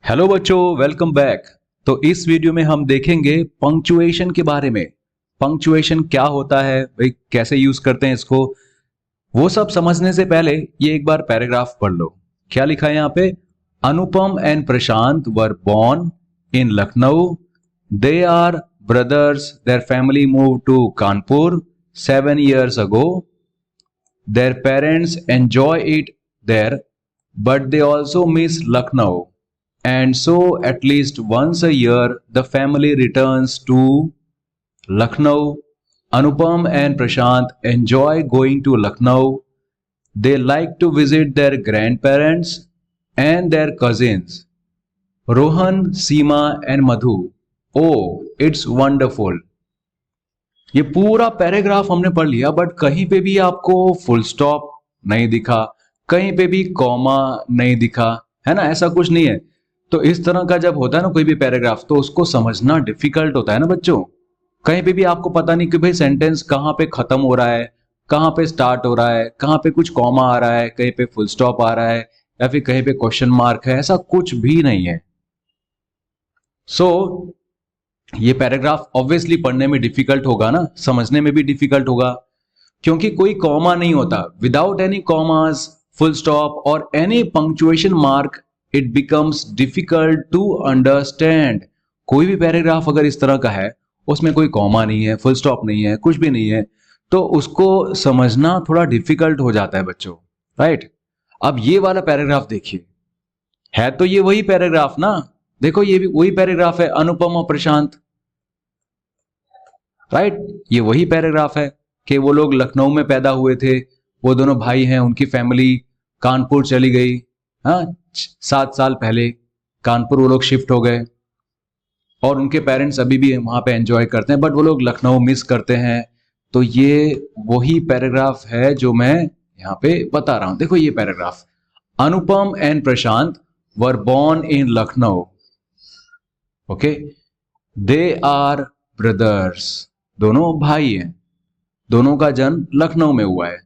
Hello बच्चों, welcome back. तो इस वीडियो में हम देखेंगे पंक्चुएशन के बारे में। पंक्चुएशन क्या होता है भाई, कैसे यूज करते हैं इसको, वो सब समझने से पहले ये एक बार पैराग्राफ पढ़ लो। क्या लिखा है यहाँ पे? Anupam and Prashant were born in Lucknow. They are brothers. Their family move to Kanpur 7 years ago. Their parents enjoy it there, but they also miss Lucknow. And so, at least once a year, the family returns to Lucknow. Anupam and Prashant enjoy going to Lucknow. They like to visit their grandparents and their cousins, Rohan, Seema, and Madhu. Oh, it's wonderful. ये पूरा paragraph हमने पढ़ लिया, but कहीं पे भी आपको full stop नहीं दिखा, कहीं पे भी कॉमा नहीं दिखा, है ना? ऐसा कुछ नहीं है। तो इस तरह का जब होता है ना कोई भी पैराग्राफ, तो उसको समझना डिफिकल्ट होता है ना बच्चों। कहीं पे भी आपको पता नहीं कि भाई सेंटेंस कहाँ पे खत्म हो रहा है, कहाँ पे स्टार्ट हो रहा है, कहाँ पे कुछ कॉमा आ रहा है, कहीं पे फुल स्टॉप आ रहा है, या फिर कहीं पे क्वेश्चन मार्क है, ऐसा कुछ भी नहीं है। सो ये पैराग्राफ ऑब्वियसली पढ़ने में डिफिकल्ट होगा ना, समझने में भी डिफिकल्ट होगा, क्योंकि कोई कॉमा नहीं होता। Without any commas, full stop और any punctuation mark, it becomes difficult to understand. कोई भी पैराग्राफ अगर इस तरह का है, उसमें कोई कॉमा नहीं है, फुल स्टॉप नहीं है, कुछ भी नहीं है, तो उसको समझना थोड़ा डिफिकल्ट हो जाता है बच्चों, राइट? अब ये वाला पैराग्राफ देखिए, है तो ये वही पैराग्राफ ना। देखो ये भी वही पैराग्राफ है, अनुपम और प्रशांत, राइट? ये वही पैराग्राफ है कि वो लोग लखनऊ में पैदा हुए थे, वो दोनों भाई हैं, उनकी फैमिली कानपुर चली गई। हाँ, 7 साल पहले कानपुर वो लोग शिफ्ट हो गए, और उनके पेरेंट्स अभी भी वहां पे एंजॉय करते हैं, बट वो लोग लखनऊ मिस करते हैं। तो ये वही पैराग्राफ है जो मैं यहाँ पे बता रहा हूं। देखो ये paragraph, Anupam and Prashant were born in Lucknow. Okay, they are brothers, दोनों भाई हैं, दोनों का जन्म लखनऊ में हुआ है।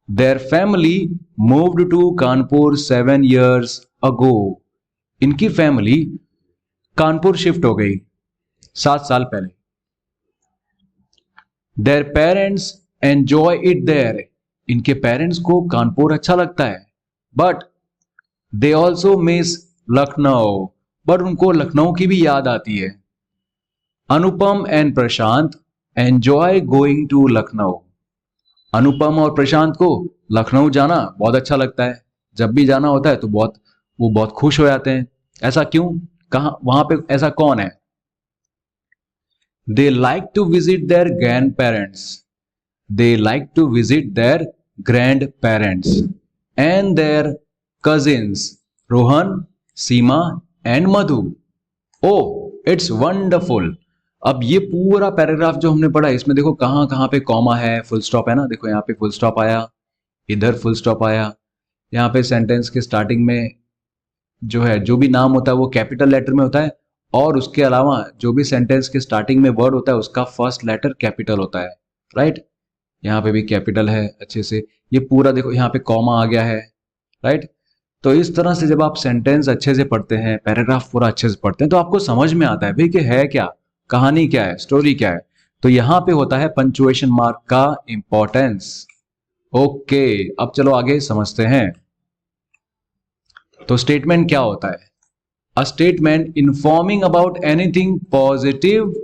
Their family moved to Kanpur 7 years ago. इनकी फैमिली कानपुर शिफ्ट हो गई 7 साल पहले। Their parents enjoy it there. इनके पेरेंट्स को कानपुर अच्छा लगता है, but they also miss Lucknow, but उनको लखनऊ की भी याद आती है। Anupam and Prashant enjoy going to Lucknow. Anupam और प्रशांत को लखनऊ जाना बहुत अच्छा लगता है। जब भी जाना होता है तो वो बहुत खुश हो जाते हैं। ऐसा क्यों? कहां, वहां पे ऐसा कौन है? They like to visit their grandparents. They like to visit their grandparents and their cousins, Rohan, Seema and Madhu. Oh, it's wonderful. अब ये पूरा पैराग्राफ जो हमने पढ़ा, इसमें देखो कहां कहां पे कॉमा है, फुल स्टॉप है ना। देखो यहाँ पे फुल स्टॉप आया, इधर फुल स्टॉप आया, यहाँ पे सेंटेंस के स्टार्टिंग में जो है, जो भी नाम होता है वो कैपिटल लेटर में होता है, और उसके अलावा जो भी सेंटेंस के स्टार्टिंग में वर्ड होता है उसका फर्स्ट लेटर कैपिटल होता है, राइट? यहाँ पे भी कैपिटल है अच्छे से। ये पूरा देखो यहाँ पे कॉमा आ गया है, राइट? तो इस तरह से जब आप सेंटेंस अच्छे से पढ़ते हैं, पैराग्राफ पूरा अच्छे से पढ़ते हैं, तो आपको समझ में आता है भाई कि है क्या, कहानी क्या है, स्टोरी क्या है। तो यहां पे होता है पंक्चुएशन मार्क का इंपॉर्टेंस। ओके, अब चलो आगे समझते हैं। तो स्टेटमेंट क्या होता है? A statement informing about anything positive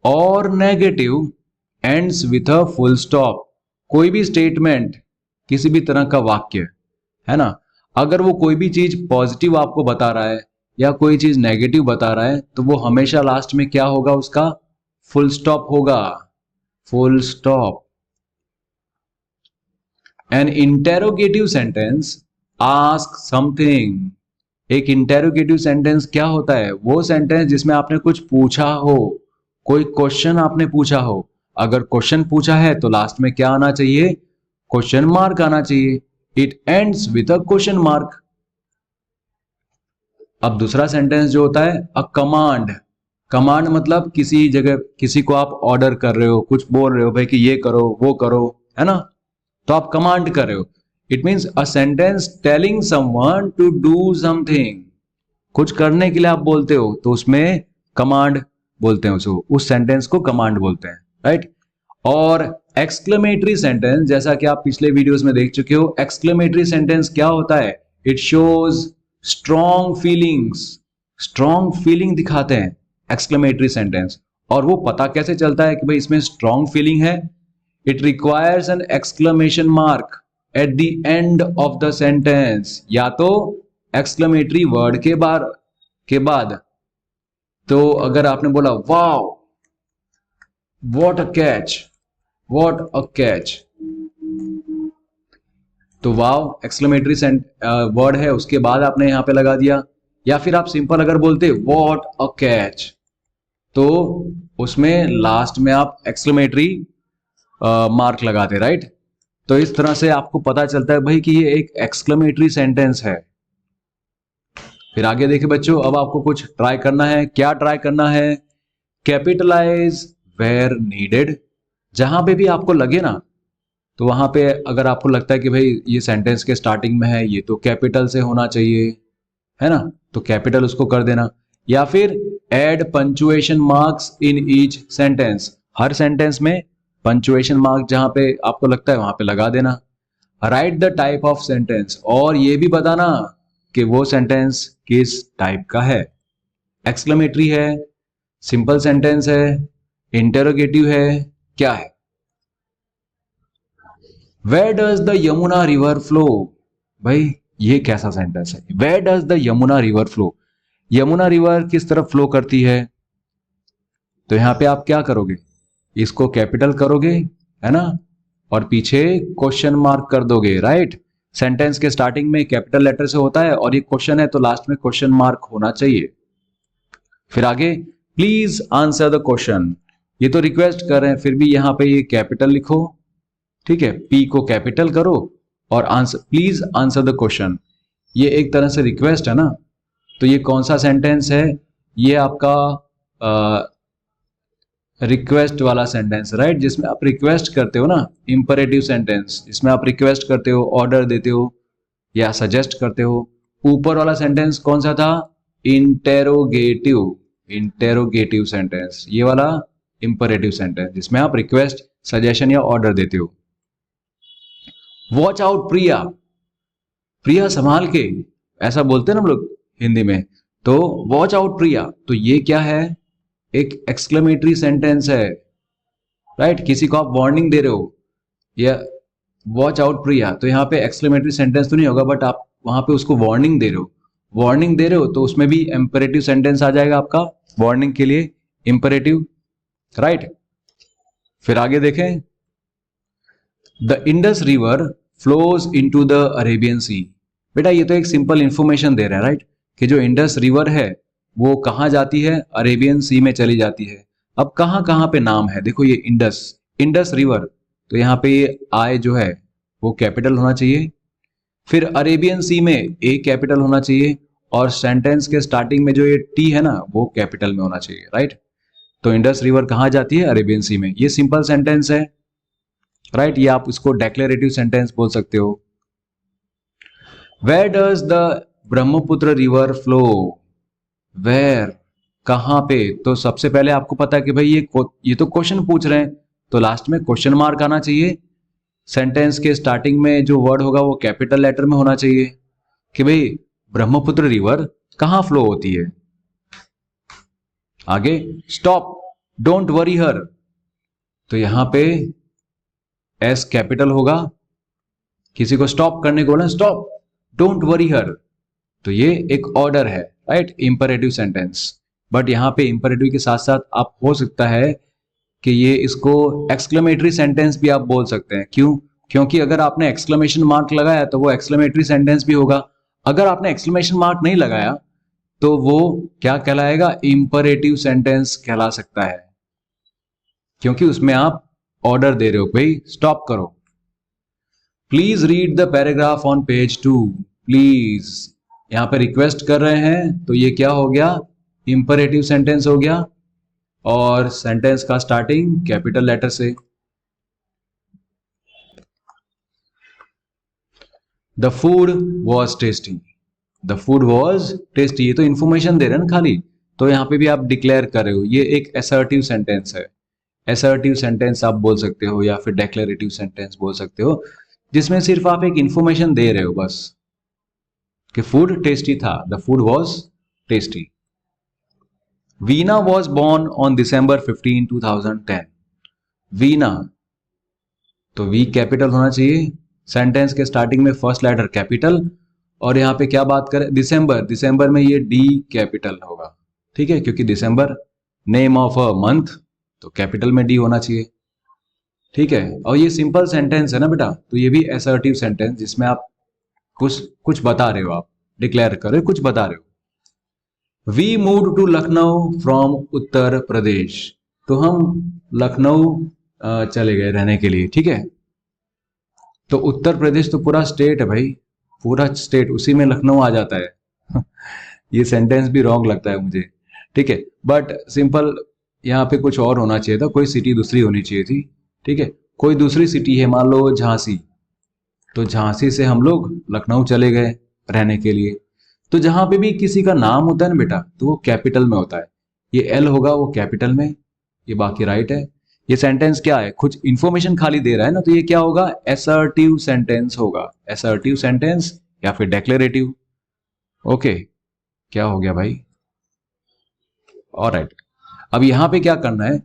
और negative ends with a full stop. कोई भी स्टेटमेंट, किसी भी तरह का वाक्य है ना, अगर वो कोई भी चीज पॉजिटिव आपको बता रहा है या कोई चीज नेगेटिव बता रहा है, तो वो हमेशा लास्ट में क्या होगा? उसका फुल स्टॉप होगा, full stop. N interrogative sentence ask something. एक इंटेरोगेटिव सेंटेंस क्या होता है? वो सेंटेंस जिसमें आपने कुछ पूछा हो, कोई क्वेश्चन आपने पूछा हो। अगर क्वेश्चन पूछा है तो लास्ट में क्या आना चाहिए? क्वेश्चन मार्क आना चाहिए. It ends with a question mark. अब दूसरा सेंटेंस जो होता है, अ कमांड. कमांड मतलब किसी जगह किसी को आप ऑर्डर कर रहे हो, कुछ बोल रहे हो भाई कि ये करो वो करो, है ना, तो आप कमांड कर रहे हो. It means a sentence telling someone to do something. कुछ करने के लिए आप बोलते हो तो उसमें कमांड बोलते हैं, उसको, उस सेंटेंस को कमांड बोलते हैं, राइट। और एक्सक्लेमेटरी सेंटेंस, जैसा कि आप पिछले वीडियोस में देख चुके हो, एक्सक्लेमेटरी सेंटेंस क्या होता है? It shows strong feelings, strong feeling दिखाते हैं एक्सक्लेमेटरी सेंटेंस। और वो पता कैसे चलता है कि भाई इसमें स्ट्रॉन्ग फीलिंग है? It requires an exclamation mark at the end of the sentence, या तो एक्सक्लेमेटरी वर्ड के बाद। तो अगर आपने बोला wow, what a catch, what a catch, तो वाओ एक्सक्लेमेटरी वर्ड है, उसके बाद आपने यहां पे लगा दिया। या फिर आप सिंपल अगर बोलते व्हाट अ कैच, तो उसमें लास्ट में आप एक्सक्लेमेटरी मार्क लगाते, राइट। तो इस तरह से आपको पता चलता है भाई कि ये एक एक्सक्लेमेटरी सेंटेंस है। फिर आगे देखिए बच्चों, अब आपको कुछ ट्राई करना है। क्या ट्राई करना है? Capitalize where needed. जहां पे भी आपको लगे ना, तो वहां पे अगर आपको लगता है कि भाई ये सेंटेंस के स्टार्टिंग में है, ये तो कैपिटल से होना चाहिए, है ना, तो कैपिटल उसको कर देना। या फिर add punctuation marks in each sentence, her sentence में पंचुएशन मार्क जहां पे आपको लगता है वहां पे लगा देना। Right the type of sentence, और ये भी बताना कि वो सेंटेंस किस टाइप का है, एक्सक्लेमेटरी है, सिंपल सेंटेंस है, इंटेरोगेटिव है, क्या है। Where does the Yamuna river flow, भाई ये कैसा सेंटेंस है? Where does the Yamuna river flow, Yamuna river किस तरफ फ्लो करती है? तो यहां पे आप क्या करोगे? इसको कैपिटल करोगे, है ना, और पीछे क्वेश्चन मार्क कर दोगे, राइट। सेंटेंस के स्टार्टिंग में कैपिटल लेटर से होता है, और ये क्वेश्चन है तो लास्ट में क्वेश्चन मार्क होना चाहिए। फिर आगे प्लीज आंसर द क्वेश्चन, ये तो रिक्वेस्ट कर रहे हैं, फिर भी यहां पे ये कैपिटल लिखो, ठीक है, पी को कैपिटल करो और answer, please answer the question, ये एक तरह से रिक्वेस्ट है ना। तो ये कौन सा सेंटेंस है? ये आपका रिक्वेस्ट वाला सेंटेंस, राइट, जिसमें आप रिक्वेस्ट करते हो ना, इंपरेटिव सेंटेंस, जिसमें आप रिक्वेस्ट करते हो, ऑर्डर देते हो या सजेस्ट करते हो। ऊपर वाला सेंटेंस कौन सा था? इंटेरोगेटिव, इंटेरोगेटिव सेंटेंस, ये वाला इंपरेटिव सेंटेंस जिसमें आप रिक्वेस्ट, सजेशन या ऑर्डर देते हो। वॉच आउट प्रिया, प्रिया संभाल के, ऐसा बोलते हैं ना हम लोग हिंदी में। तो वॉच आउट प्रिया, तो ये क्या है? एक एक्सक्लेमेटरी सेंटेंस है, राइट। किसी को आप वार्निंग दे रहे हो, या वॉच आउट प्रिया, तो यहाँ पे एक्सक्लेमेटरी सेंटेंस तो नहीं होगा, बट आप वहां पे उसको वार्निंग दे रहे हो, वार्निंग दे रहे हो, तो उसमें भी इंपेरेटिव सेंटेंस आ जाएगा आपका, वार्निंग के लिए इंपेरेटिव, राइट। फिर आगे देखें, the Indus river flows into the Arabian sea. बेटा ये तो एक सिंपल इंफॉर्मेशन दे रहा है, राइट, कि जो इंडस रिवर है वो कहां जाती है? अरेबियन सी में चली जाती है। अब कहां कहां पे नाम है, देखो ये इंडस, इंडस रिवर, तो यहाँ पे ये आई जो है वो कैपिटल होना चाहिए। फिर अरेबियन सी में ए कैपिटल होना चाहिए, और सेंटेंस के स्टार्टिंग में जो ये टी है ना वो कैपिटल में होना चाहिए, राइट। तो इंडस रिवर कहां जाती है? अरेबियन सी में। ये सिंपल सेंटेंस है, राइट, ये आप इसको डेक्लेरेटिव सेंटेंस बोल सकते हो। Where does the Brahmaputra river flow, where कहां पे? तो सबसे पहले आपको पता है कि भाई ये तो क्वेश्चन पूछ रहे हैं, तो लास्ट में क्वेश्चन मार्क आना चाहिए। सेंटेंस के स्टार्टिंग में जो वर्ड होगा वो कैपिटल लेटर में होना चाहिए, कि भाई ब्रह्मपुत्र रिवर कहां फ्लो होती है। आगे स्टॉप, डोंट वरी हर, तो यहां पे एस कैपिटल होगा, किसी को स्टॉप करने को बोला, स्टॉप डोंट वरी हर, तो ये एक ऑर्डर है, राइट, इंपरेटिव सेंटेंस। बट यहां पे इंपरेटिव के साथ साथ आप हो सकता है कि ये इसको एक्सक्लेमेटरी सेंटेंस भी आप बोल सकते हैं। क्यों? क्योंकि अगर आपने एक्सक्लेमेशन मार्क लगाया तो वो एक्सक्लेमेटरी सेंटेंस भी होगा, अगर आपने एक्सक्लेमेशन मार्क नहीं लगाया तो वो क्या कहलाएगा? इंपरेटिव सेंटेंस कहला सकता है, क्योंकि उसमें आप ऑर्डर दे रहे हो, भाई स्टॉप करो। Please read the paragraph on page 2, please यहां पे रिक्वेस्ट कर रहे हैं, तो ये क्या हो गया? इंपरेटिव सेंटेंस हो गया, और सेंटेंस का स्टार्टिंग कैपिटल लेटर से। The food was tasty, the food was tasty, ये तो इंफॉर्मेशन दे रहे हैं ना खाली, तो यहाँ पे भी आप डिक्लेयर कर रहे हो, ये एक असर्टिव सेंटेंस है। असर्टिव सेंटेंस आप बोल सकते हो या फिर डेक्लेरेटिव सेंटेंस बोल सकते हो, जिसमें सिर्फ आप एक इंफॉर्मेशन दे रहे हो बस कि फूड टेस्टी था, the food was tasty. Veena was born on December 15, 2010। Veena, तो वी कैपिटल होना चाहिए, सेंटेंस के स्टार्टिंग में फर्स्ट लेटर कैपिटल, और यहाँ पे क्या बात करें, दिसंबर, दिसंबर में ये डी कैपिटल होगा, ठीक है, क्योंकि दिसंबर नेम ऑफ अ मंथ, तो कैपिटल में डी होना चाहिए, ठीक है। और ये सिंपल सेंटेंस है ना बेटा, तो ये भी असर्टिव सेंटेंस जिसमें आप कुछ कुछ बता रहे हो, आप डिक्लेयर कर रहे हो, कुछ बता रहे हो। We move to Lucknow from Uttar Pradesh, तो हम लखनऊ चले गए रहने के लिए, ठीक है। तो उत्तर प्रदेश तो पूरा स्टेट है भाई, पूरा स्टेट, उसी में लखनऊ आ जाता है ये सेंटेंस भी रॉन्ग लगता है मुझे, ठीक है, बट सिंपल यहाँ पे कुछ और होना चाहिए था, कोई सिटी दूसरी होनी चाहिए थी, ठीक है। कोई दूसरी सिटी है, मान लो झांसी, तो झांसी से हम लोग लखनऊ चले गए रहने के लिए। तो जहां पे भी किसी का नाम होता है ना बेटा, तो वो कैपिटल में होता है, ये एल होगा वो कैपिटल में, ये बाकी राइट है। ये सेंटेंस क्या है, कुछ इंफॉर्मेशन खाली दे रहा है ना, तो ये क्या होगा, असर्टिव सेंटेंस होगा, असर्टिव सेंटेंस या फिर डेक्लेरेटिव। ओके, क्या हो गया भाई, ऑलराइट। अब यहां पे क्या करना है,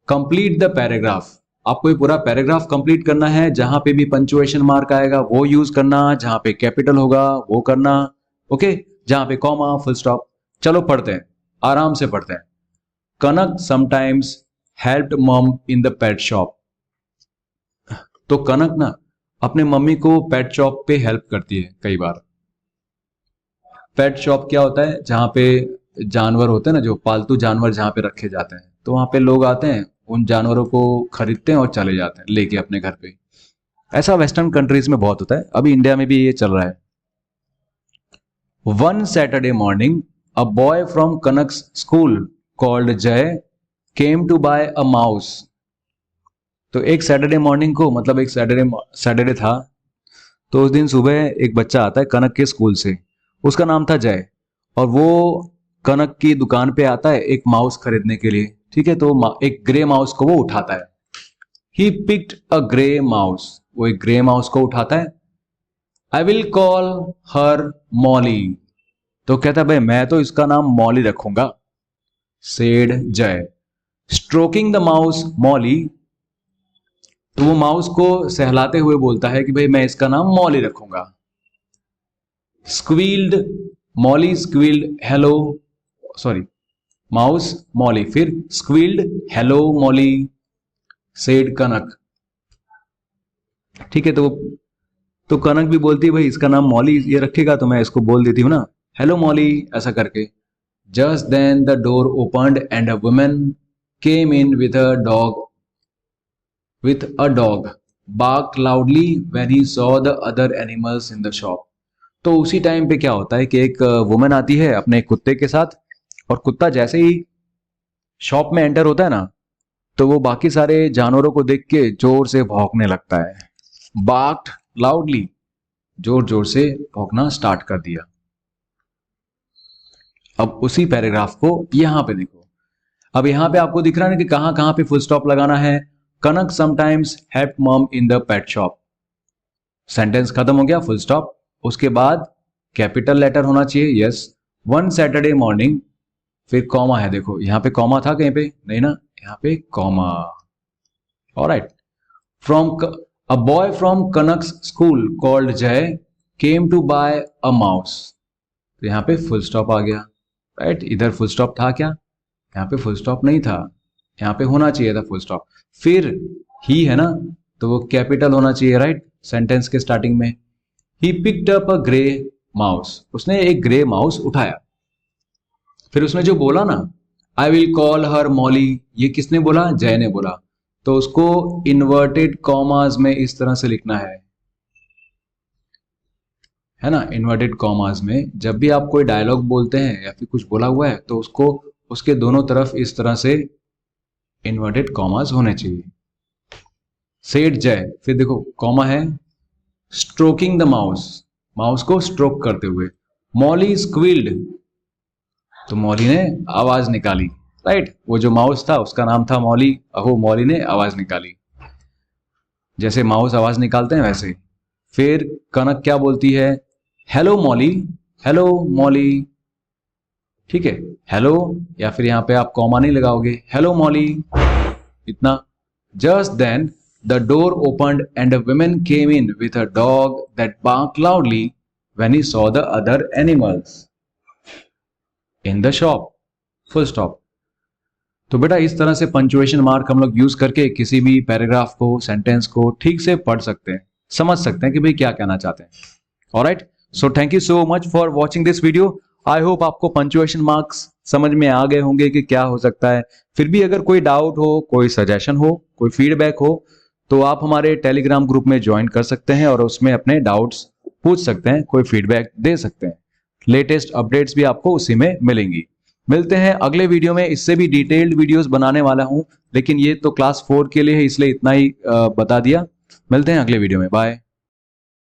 कंप्लीट द पैराग्राफ, आपको ये पूरा पैराग्राफ कंप्लीट करना है, जहां पे भी पंचुएशन मार्क आएगा वो यूज करना, जहां पे कैपिटल होगा वो करना, ओके, जहां पे कॉमा, फुल स्टॉप। चलो पढ़ते हैं, आराम से पढ़ते हैं। Kanak sometimes helped mom in the pet shop, तो कनक ना अपने मम्मी को पेट शॉप पे हेल्प करती है कई बार। पेट शॉप क्या होता है, जहां पे जानवर होते हैं ना, जो पालतू जानवर जहां पे रखे जाते हैं, तो वहां पे लोग आते हैं, उन जानवरों को खरीदते हैं और चले जाते हैं लेके अपने घर पे। ऐसा वेस्टर्न कंट्रीज में बहुत होता है, अभी इंडिया में भी ये चल रहा है। One Saturday morning a boy from Kanak's school called Jay came to buy a mouse, तो एक सैटरडे मॉर्निंग को, मतलब एक सैटरडे था, तो उस दिन सुबह एक बच्चा आता है कनक के स्कूल से, उसका नाम था जय, और वो कनक की दुकान पे आता है एक माउस खरीदने के लिए, ठीक है। तो एक ग्रे माउस को वो उठाता है, he picked a grey mouse, वो एक ग्रे माउस को उठाता है। I will call her Molly, तो कहता है भाई मैं तो इसका नाम मॉली रखूंगा, सेड जय। स्ट्रोकिंग द माउस मॉली, तो वो माउस को सहलाते हुए बोलता है कि भाई मैं इसका नाम मॉली रखूंगा। Squealed Molly, squealed hello, sorry, mouse Molly, फिर squealed hello Molly, said Kanak, ठीक है। तो कनक भी बोलती है भाई इसका नाम मॉली ये रखेगा तो मैं इसको बोल देती हूँ ना हेलो मॉली, ऐसा करके। Just then the door opened and a woman came in with a dog barked loudly when he saw the other animals in the shop, तो उसी टाइम पे क्या होता है कि एक वुमन आती है अपने कुत्ते के साथ, और कुत्ता जैसे ही शॉप में एंटर होता है ना, तो वो बाकी सारे जानवरों को देख के जोर से भौंकने लगता है। बार्क्ड लाउडली, जोर जोर से भौंकना स्टार्ट कर दिया। अब उसी पैराग्राफ को यहां पे देखो, अब यहां पे आपको दिख रहा है ना कि कहां कहां पे फुल स्टॉप लगाना है। Kanak sometimes help mom in the pet shop, sentence खत्म हो गया, फुल स्टॉप, उसके बाद कैपिटल लेटर होना चाहिए, यस। वन सैटरडे मॉर्निंग, फिर कॉमा है, देखो यहां पे कॉमा था कहीं पे नहीं ना, यहां पे comma, alright. From a boy from Kanak's school called Jay came to buy a mouse, तो यहां पे फुल स्टॉप आ गया, राइट। इधर फुल स्टॉप था क्या, यहाँ पे फुल स्टॉप नहीं था, यहाँ पे होना चाहिए था फुल स्टॉप। फिर ही है ना, तो वो कैपिटल होना चाहिए, राइट, सेंटेंस के स्टार्टिंग में। He picked up a grey mouse, उसने एक ग्रे माउस उठाया। फिर उसने जो बोला ना I will call her Molly, ये किसने बोला, जय ने बोला, तो उसको इन्वर्टेड कॉमास में इस तरह से लिखना है ना, इन्वर्टेड कॉमास में। जब भी आप कोई डायलॉग बोलते हैं या फिर कुछ बोला हुआ है तो उसको उसके दोनों तरफ इस तरह से इन्वर्टेड कॉमास होने चाहिए। सेड जय, फिर देखो कॉमा है, स्ट्रोकिंग द माउस, माउस को स्ट्रोक करते हुए। मॉली स्क्विल्ड, तो मॉली ने आवाज निकाली, राइट। वो जो माउस था उसका नाम था मॉली, अहो मॉली ने आवाज निकाली। जैसे माउस आवाज निकालते हैं वैसे। फिर कनक क्या बोलती है, हेलो मॉली, हेलो मॉली, ठीक है, हेलो, या फिर यहां पे आप कॉमा नहीं लगाओगे, हेलो मॉली, इतना। Just then the door opened and a woman came in with a dog that barked loudly when he saw the other animals in the shop, full stop. तो बेटा इस तरह से पंचुएशन मार्क हम लोग use करके किसी भी पैराग्राफ को, सेंटेंस को ठीक से पढ़ सकते हैं, समझ सकते हैं कि भाई क्या कहना चाहते हैं। Alright, so thank you so much for watching this video. I hope आपको पंचुएशन मार्क्स समझ में आ गए होंगे कि क्या हो सकता है। फिर भी अगर कोई डाउट हो, कोई सजेशन हो, कोई फीडबैक हो, तो आप हमारे टेलीग्राम ग्रुप में ज्वाइन कर सकते हैं और उसमें अपने डाउट्स पूछ सकते हैं, कोई फीडबैक दे सकते हैं। लेटेस्ट अपडेट्स भी आपको उसी में मिलेंगी। मिलते हैं अगले वीडियो में, इससे भी डिटेल्ड वीडियोस बनाने वाला हूं, लेकिन ये तो क्लास 4 के लिए है इसलिए इतना ही बता दिया। मिलते हैं अगले वीडियो में, बाय।